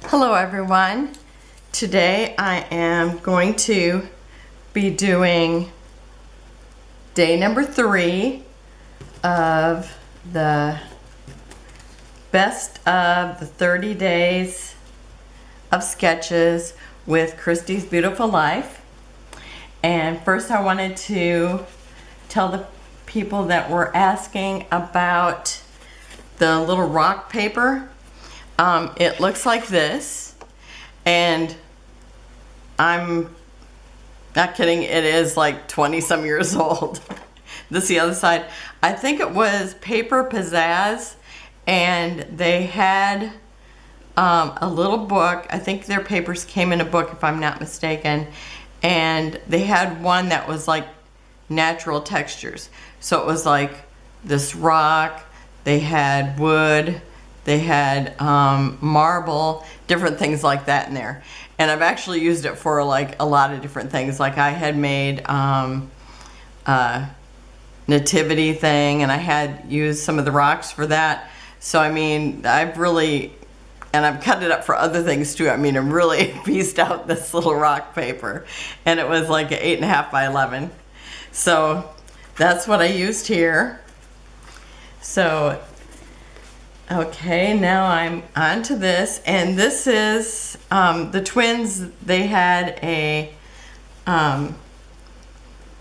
Hello everyone. Today I am going to be doing day number 3 of the best of the 30 days of sketches with Christy's Beautiful Life. And first I wanted to tell the people that were asking about the little rock paper. It looks like this, and I'm not kidding, it is like 20 some years old. This is the other side. I think it was Paper Pizzazz, and they had a little book. I think their papers came in a book if I'm not mistaken, and they had one that was like natural textures. So it was like this rock, they had wood, they had marble, different things like that in there. And I've actually used it for like a lot of different things. Like I had made a nativity thing, and I had used some of the rocks for that. So I mean, I've really, and I've cut it up for other things too. I mean, I've really pieced out this little rock paper. And it was like 8.5 by 11. So that's what I used here. So okay, now I'm on to this, and this is the twins. They had a Dr.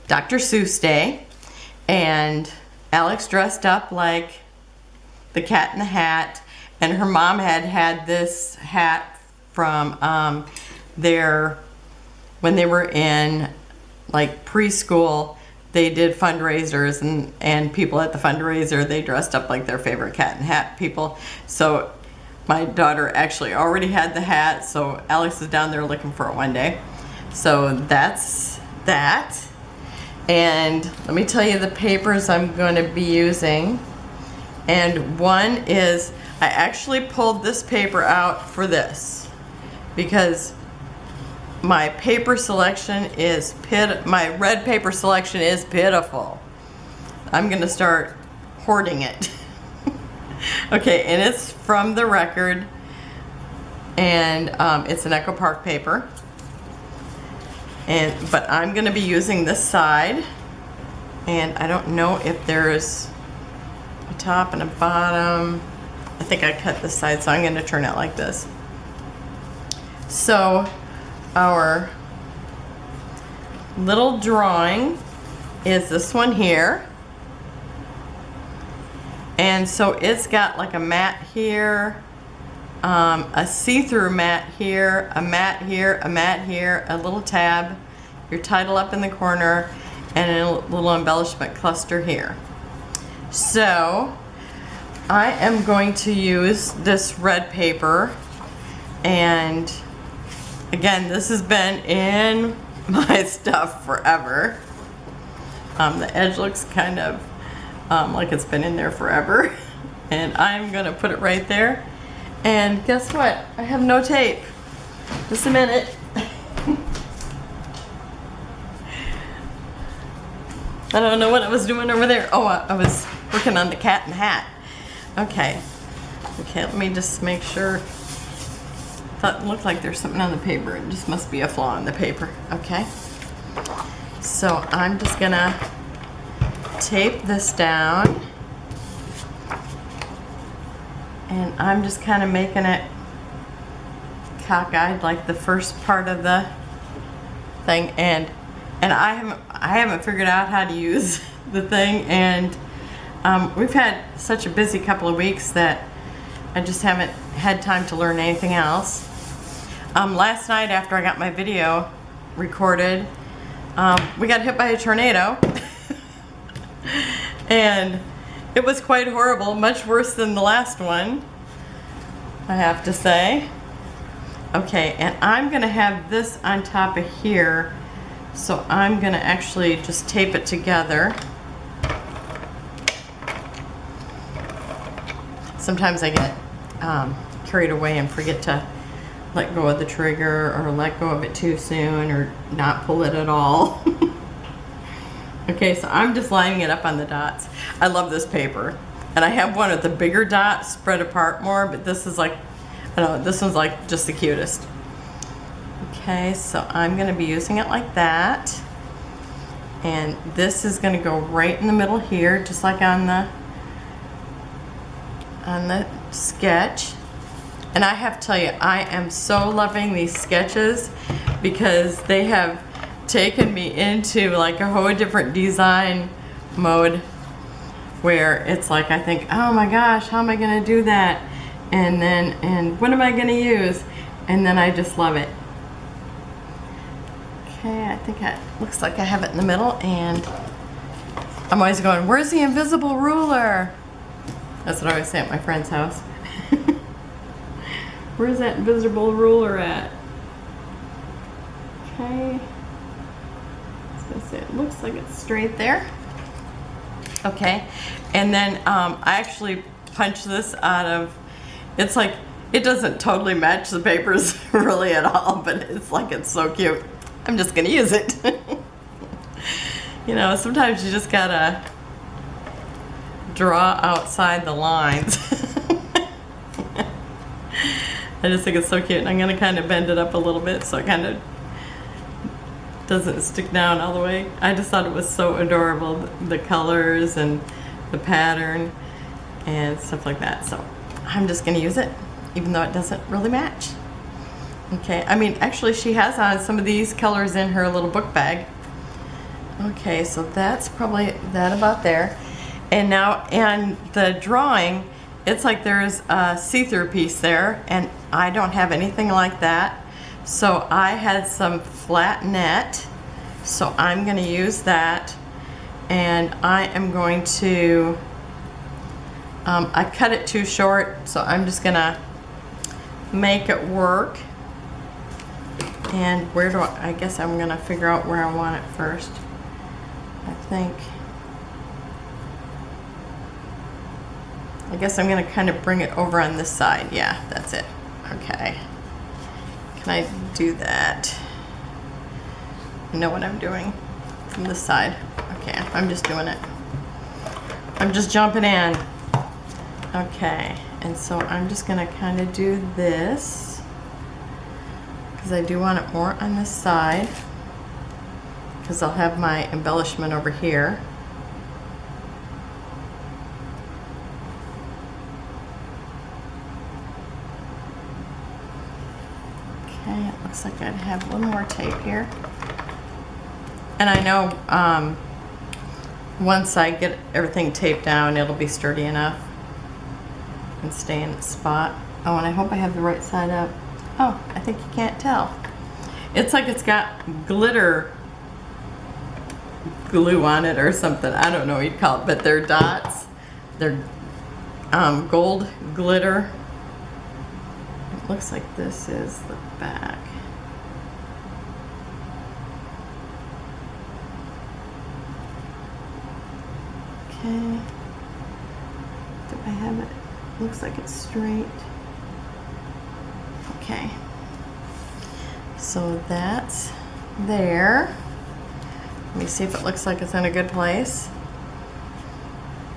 Seuss day, and Alex dressed up like the Cat in the Hat, and her mom had this hat from when they were in like preschool. They did fundraisers, and people at the fundraiser, they dressed up like their favorite Cat in the Hat people. So my daughter actually already had the hat, so Alex is down there looking for it one day. So that's that. And let me tell you the papers I'm going to be using. And one is, I actually pulled this paper out for this because my paper selection is my red paper selection is pitiful. I'm gonna start hoarding it. Okay, and it's from the Record, and it's an Echo Park paper. But I'm gonna be using this side, and I don't know if there's a top and a bottom. I think I cut this side, so I'm gonna turn it like this. So our little drawing is this one here, and so it's got like a mat here, a see-through mat here, a mat here, a mat here, a little tab, your title up in the corner, and a little embellishment cluster here. So I am going to use this red paper, and again, this has been in my stuff forever. The edge looks kind of like it's been in there forever. And I'm gonna put it right there. And guess what? I have no tape. Just a minute. I don't know what I was doing over there. Oh, I was working on the Cat in the Hat. Okay. Okay, let me just make sure. It looked like there's something on the paper. It just must be a flaw in the paper. Okay, so I'm just gonna tape this down, and I'm just kind of making it cockeyed like the first part of the thing, and I haven't figured out how to use the thing, and we've had such a busy couple of weeks that I just haven't had time to learn anything else. Last night after I got my video recorded, we got hit by a tornado. And it was quite horrible, much worse than the last one, I have to say. Okay, and I'm gonna have this on top of here, so I'm gonna actually just tape it together. Sometimes I get carried away and forget to let go of the trigger, or let go of it too soon, or not pull it at all. Okay, so I'm just lining it up on the dots. I love this paper. And I have one with the bigger dots spread apart more, but this is like I don't know, this one's like just the cutest. Okay, so I'm gonna be using it like that. And this is gonna go right in the middle here, just like on the sketch. And I have to tell you, I am so loving these sketches because they have taken me into like a whole different design mode where it's like I think, oh my gosh, how am I gonna do that? And what am I gonna use? And then I just love it. Okay, I think it looks like I have it in the middle, and I'm always going, where's the invisible ruler? That's what I always say at my friend's house. Where's that invisible ruler at? Okay. I was gonna say, it looks like it's straight there. Okay, and then I actually punched this out of, it's like, it doesn't totally match the papers really at all, but it's like, it's so cute. I'm just gonna use it. You know, sometimes you just gotta draw outside the lines. I just think it's so cute, and I'm gonna kind of bend it up a little bit so it kind of doesn't stick down all the way. I just thought it was so adorable, the colors and the pattern and stuff like that. So I'm just gonna use it, even though it doesn't really match. Okay, I mean, actually she has on some of these colors in her little book bag. Okay, so that's probably that about there. And now in the drawing, it's like there's a see-through piece there, and I don't have anything like that. So I had some flat net, so I'm gonna use that. And I am going to, I cut it too short, so I'm just gonna make it work. And where do I guess I'm gonna figure out where I want it first. I guess I'm gonna kind of bring it over on this side. Yeah, that's it. Okay. Can I do that? I know what I'm doing from this side. Okay, I'm just doing it. I'm just jumping in. Okay, and so I'm just gonna kind of do this because I do want it more on this side because I'll have my embellishment over here. Okay, it looks like I'd have one more tape here. And I know once I get everything taped down, it'll be sturdy enough and stay in its spot. Oh, and I hope I have the right side up. Oh, I think you can't tell. It's like it's got glitter glue on it or something. I don't know what you'd call it, but they're dots. They're gold glitter. It looks like this is the back. Okay. Do I have it? Looks like it's straight. Okay. So that's there. Let me see if it looks like it's in a good place.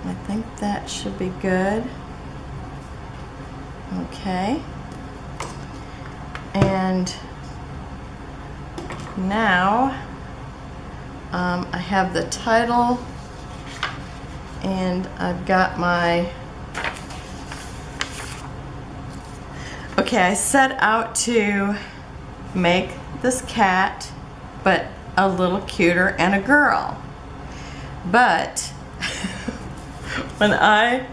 I think that should be good. Okay. And now I have the title, and I've got my, okay, I set out to make this cat, but a little cuter and a girl. But when I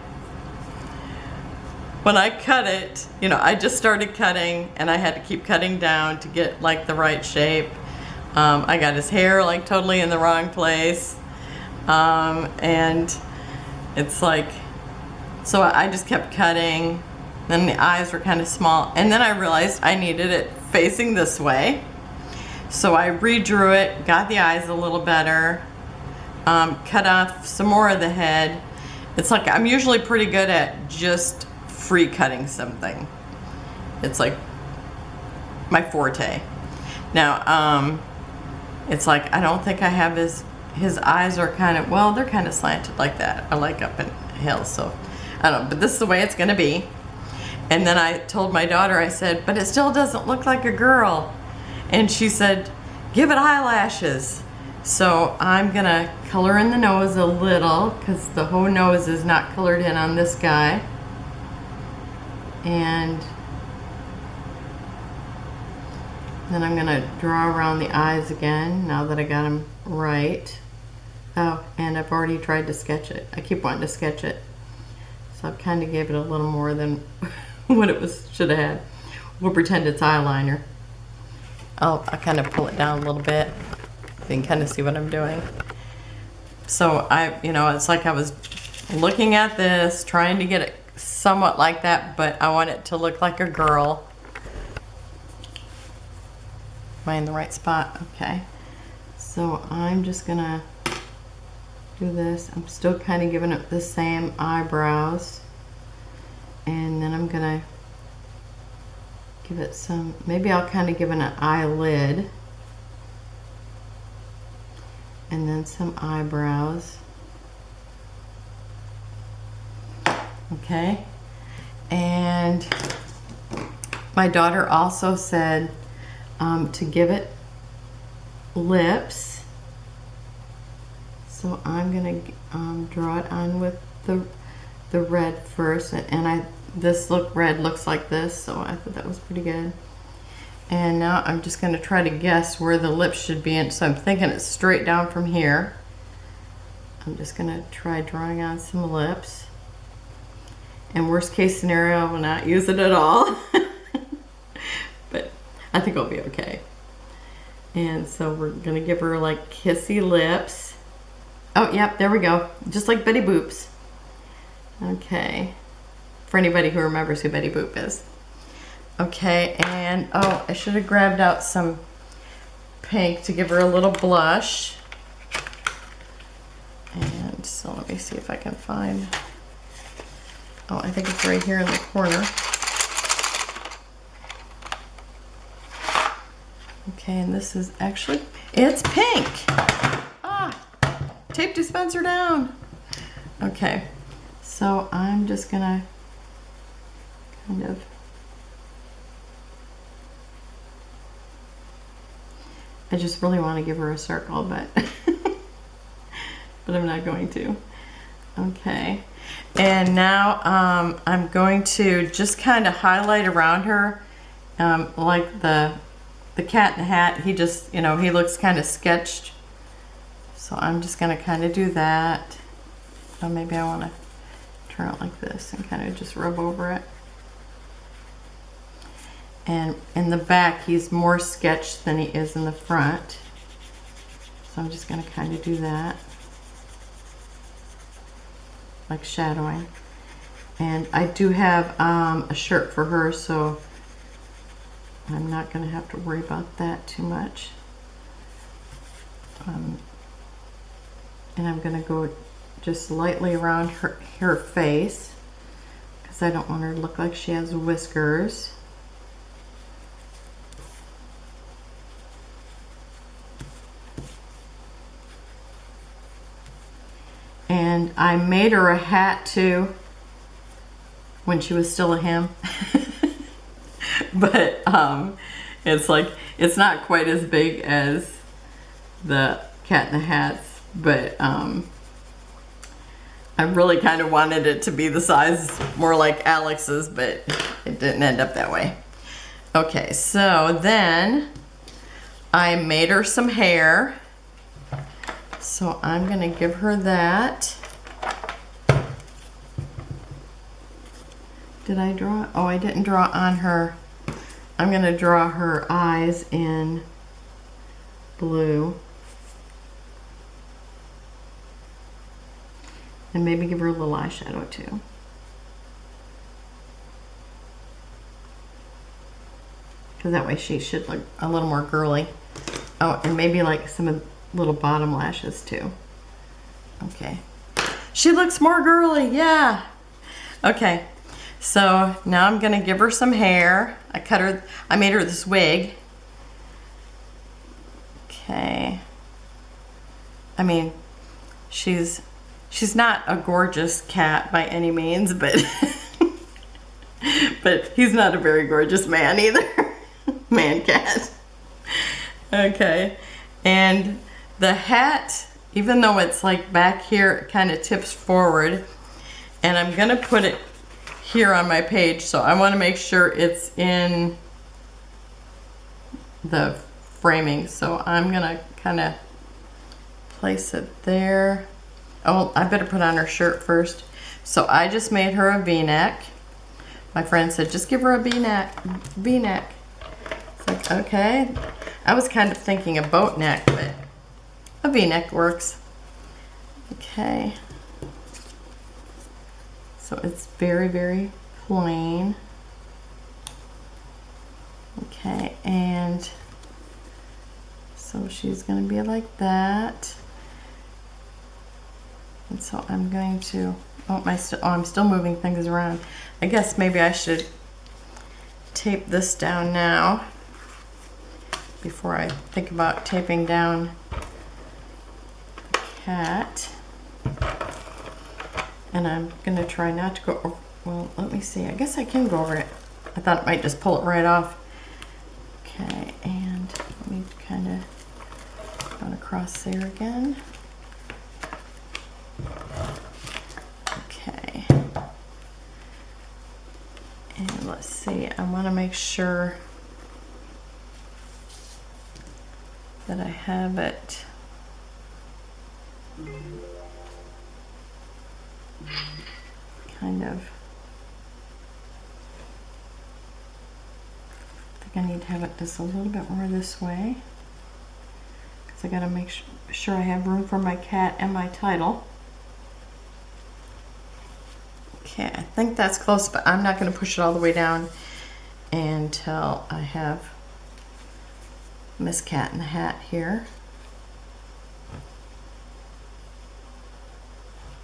cut it, you know, I just started cutting and I had to keep cutting down to get like the right shape. I got his hair like totally in the wrong place. And it's like, so I just kept cutting. Then the eyes were kind of small. And then I realized I needed it facing this way. So I redrew it, got the eyes a little better, cut off some more of the head. It's like, I'm usually pretty good at just free cutting something. It's like my forte. Now, it's like, I don't think I have his eyes are kind of, well, they're kind of slanted like that. I like up in hills, so I don't know, but this is the way it's gonna be. And then I told my daughter, I said, but it still doesn't look like a girl. And she said, give it eyelashes. So I'm gonna color in the nose a little because the whole nose is not colored in on this guy. And then I'm gonna draw around the eyes again now that I got them right. Oh, and I've already tried to sketch it. I keep wanting to sketch it. So I've kind of gave it a little more than what it should have had. We'll pretend it's eyeliner. I'll kind of pull it down a little bit. You can kind of see what I'm doing. So it's like I was looking at this, trying to get it somewhat like that, but I want it to look like a girl. Am I in the right spot? Okay. So I'm just gonna do this. I'm still kind of giving it the same eyebrows. And then I'm gonna give it some, maybe I'll kind of give it an eyelid. And then some eyebrows. Okay. And my daughter also said to give it lips. So I'm gonna draw it on with the red first, and this red looks like this, so I thought that was pretty good. And now I'm just gonna try to guess where the lips should be, and so I'm thinking it's straight down from here. I'm just gonna try drawing on some lips. And worst case scenario, I will not use it at all. But I think I'll be okay. And so we're gonna give her like kissy lips. Oh, yep, there we go. Just like Betty Boop's. Okay. For anybody who remembers who Betty Boop is. Okay, and oh, I should have grabbed out some pink to give her a little blush. And so let me see if I can find, oh, I think it's right here in the corner. Okay, and this is actually, it's pink. Ah, tape dispenser down. Okay, so I'm just gonna kind of, I just really want to give her a circle, but but I'm not going to. Okay, and now I'm going to just kind of highlight around her, like the Cat in the Hat. He just, he looks kind of sketched. So I'm just going to kind of do that. So maybe I want to turn it like this and kind of just rub over it. And in the back, he's more sketched than he is in the front. So I'm just going to kind of do that. Like shadowing. And I do have a shirt for her, so I'm not going to have to worry about that too much. And I'm going to go just lightly around her face because I don't want her to look like she has whiskers. And I made her a hat too when she was still a him. But it's like, it's not quite as big as the Cat in the Hats, but I really kind of wanted it to be the size more like Alex's, but it didn't end up that way. Okay, so then I made her some hair. So I'm gonna give her that. Did I draw? Oh, I didn't draw on her. I'm gonna draw her eyes in blue. And maybe give her a little eyeshadow too. Because that way she should look a little more girly. Oh, and maybe like some little bottom lashes too. Okay. She looks more girly, yeah. Okay, so now I'm gonna give her some hair. I made her this wig. Okay. I mean, she's not a gorgeous cat by any means, but But he's not a very gorgeous man either. Man cat. Okay, and the hat, even though it's like back here, it kind of tips forward, and I'm gonna put it here on my page, so I want to make sure it's in the framing. So I'm gonna kind of place it there. Oh, I better put on her shirt first. So I just made her a V-neck. My friend said, just give her a V-neck. V-neck. It's like, okay. I was kind of thinking a boat neck, but a V-neck works. Okay. So it's very, very plain. Okay, and so she's going to be like that. And so I'm going to, I'm still moving things around. I guess maybe I should tape this down now before I think about taping down the cat. And I'm going to try not to go over, well, let me see. I guess I can go over it. I thought it might just pull it right off. Okay, and let me kind of run across there again. Okay. And let's see, I want to make sure that I have it kind of, I think I need to have it just a little bit more this way, because I got to make sure I have room for my cat and my title. Okay, I think that's close, but I'm not going to push it all the way down until I have Miss Cat in the Hat here.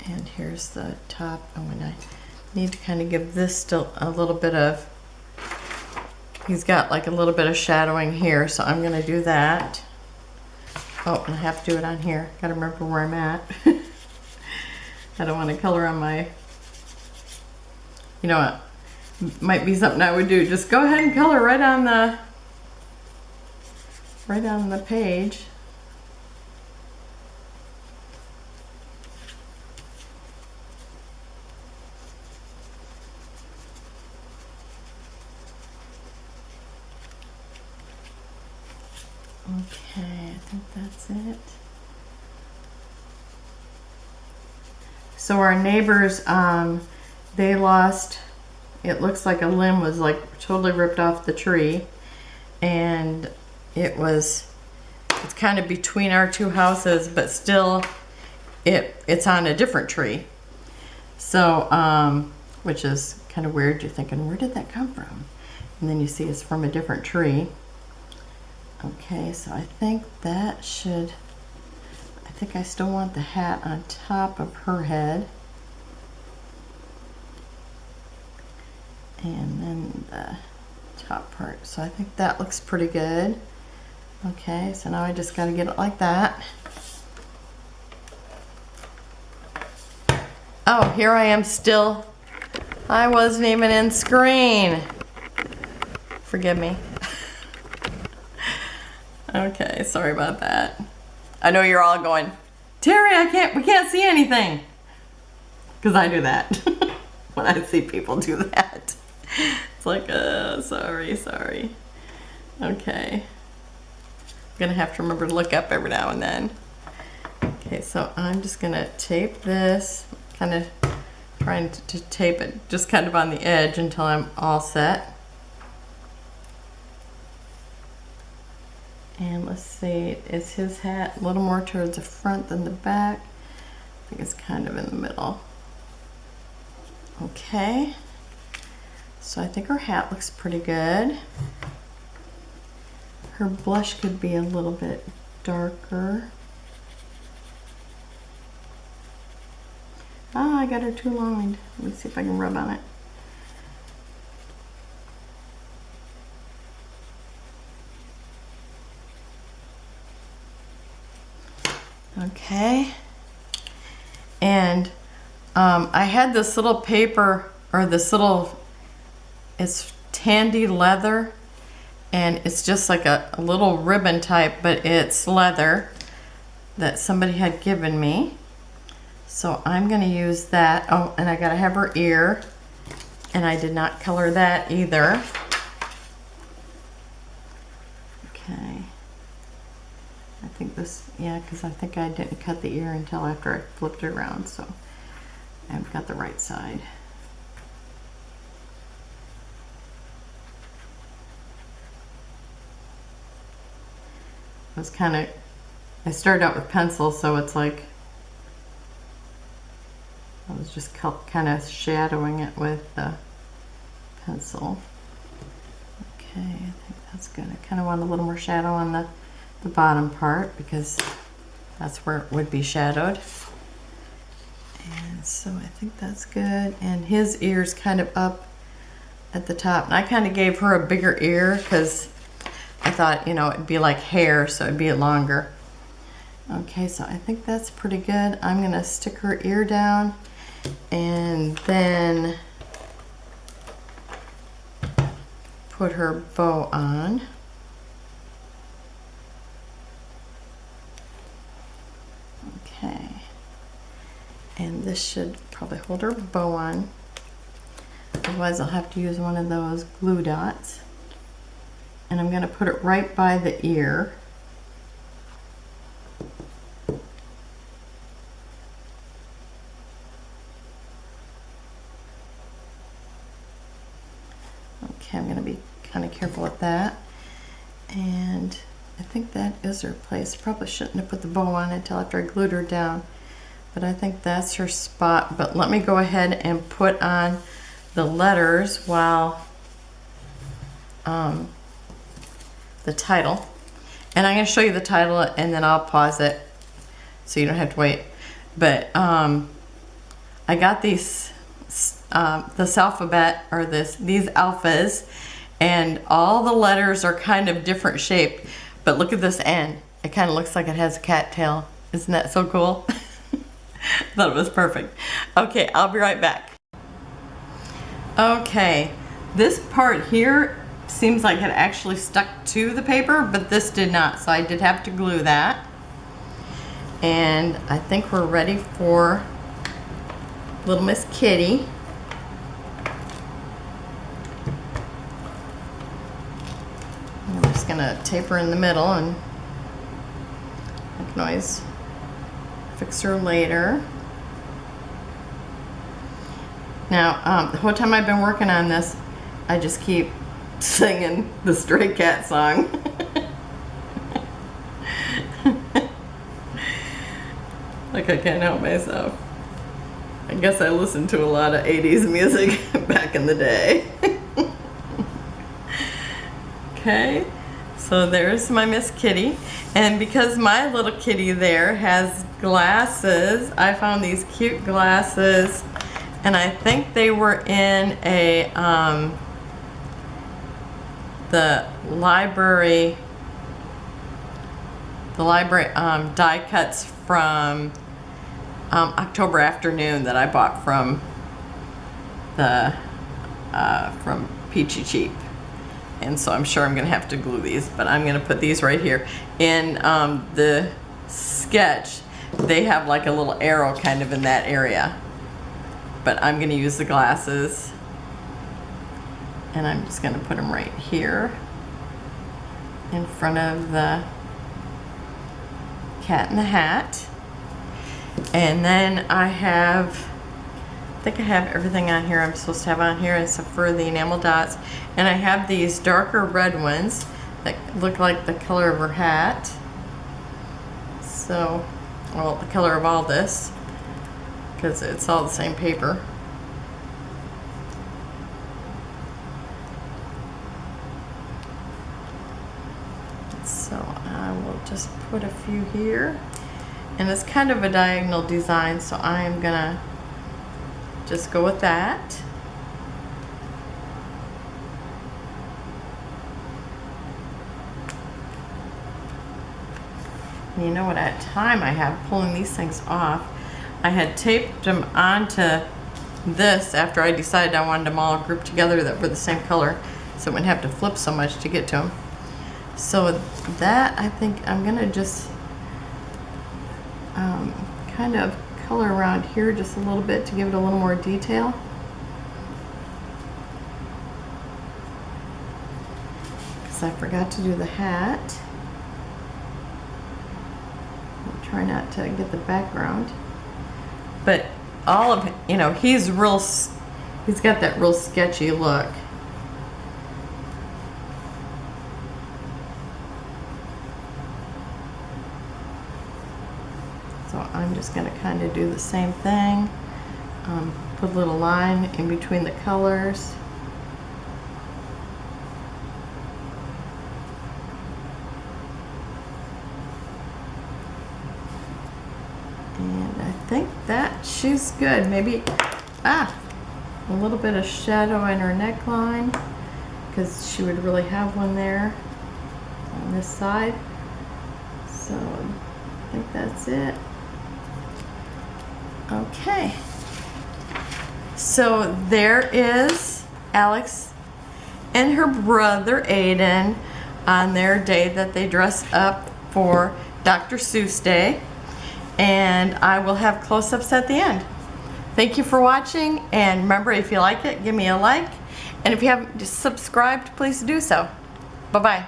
And here's the top. Oh, and I need to kind of give this still a little bit of, he's got like a little bit of shadowing here, so I'm going to do that. Oh, and I have to do it on here. Got to remember where I'm at. I don't want to color on my, you know what, might be something I would do. Just go ahead and color right on the page. Okay, I think that's it. So our neighbors, they lost, it looks like a limb was like totally ripped off the tree, and it's kind of between our two houses, but still it's on a different tree. So, which is kind of weird. You're thinking, where did that come from? And then you see it's from a different tree. Okay, so I think that should, I think I still want the hat on top of her head. And then the top part. So I think that looks pretty good. Okay, so now I just got to get it like that. Oh, here I am still. I wasn't even in screen. Forgive me. Okay, sorry about that. I know you're all going, Terry, we can't see anything. Because I do that. When I see people do that. It's like, sorry. Okay. I'm gonna have to remember to look up every now and then. Okay, so I'm just gonna tape this, kind of trying to tape it just kind of on the edge until I'm all set. And let's see, is his hat a little more towards the front than the back? I think it's kind of in the middle. Okay, so I think her hat looks pretty good. Her blush could be a little bit darker. Ah, I got her too lined. Let me see if I can rub on it. Okay, and I had this little paper, or this little, It's tandy leather, and it's just like a little ribbon type, but it's leather that somebody had given me. So I'm going to use that. Oh, and I got to have her ear, and I did not color that either. Okay. I think this, yeah, because I think I didn't cut the ear until after I flipped it around, so I've got the right side. It's kind of, I started out with pencil, so it's like I was just kind of shadowing it with the pencil. Okay, I think that's good. I kind of want a little more shadow on the bottom part because that's where it would be shadowed. And so I think that's good. And his ear's kind of up at the top. And I kind of gave her a bigger ear because I thought, you know, it'd be like hair, so it'd be longer. Okay, so I think that's pretty good. I'm gonna stick her ear down and then put her bow on. Okay, and this should probably hold her bow on. Otherwise I'll have to use one of those glue dots. And I'm going to put it right by the ear. Okay, I'm going to be kind of careful with that. And I think that is her place. Probably shouldn't have put the bow on until after I glued her down. But I think that's her spot. But let me go ahead and put on the letters while the title. And I'm going to show you the title and then I'll pause it so you don't have to wait. But I got these this alphabet, or these alphas, and all the letters are kind of different shape. But look at this N. It kind of looks like it has a cat tail. Isn't that so cool? Thought it was perfect. Okay, I'll be right back. Okay, this part here seems like it actually stuck to the paper, but this did not, so I did have to glue that. And I think we're ready for little Miss Kitty. I'm just gonna tape her in the middle, and I can always fix her later. Now, the whole time I've been working on this, I just keep singing the Stray Cat song. Like I can't help myself. I guess I listened to a lot of 80s music back in the day. Okay, so there's my Miss Kitty. And because my little kitty there has glasses, I found these cute glasses, and I think they were in a the library die cuts from October Afternoon that I bought from Peachy Cheap. And so I'm sure I'm gonna have to glue these, but I'm gonna put these right here. In the sketch, they have like a little arrow kind of in that area. But I'm gonna use the glasses, and I'm just gonna put them right here in front of the Cat in the Hat. And then I think I have everything on here I'm supposed to have on here except for the enamel dots. And I have these darker red ones that look like the color of her hat. So, well, the color of all this, because it's all the same paper. So I will just put a few here. And it's kind of a diagonal design, so I am gonna just go with that. And you know what time I have pulling these things off? I had taped them onto this after I decided I wanted them all grouped together that were the same color, so I wouldn't have to flip so much to get to them. So that, I think I'm gonna just kind of color around here just a little bit to give it a little more detail. Because I forgot to do the hat. I'll try not to get the background. But all of, you know, he's got that real sketchy look. So I'm just going to kind of do the same thing. Put a little line in between the colors. And I think that she's good. Maybe, a little bit of shadow in her neckline, because she would really have one there on this side. So I think that's it. Okay, so there is Alex and her brother Aiden on their day that they dress up for Dr. Seuss Day, and I will have close-ups at the end. Thank you for watching, and remember, if you like it, give me a like, and if you haven't subscribed, please do so. Bye-bye.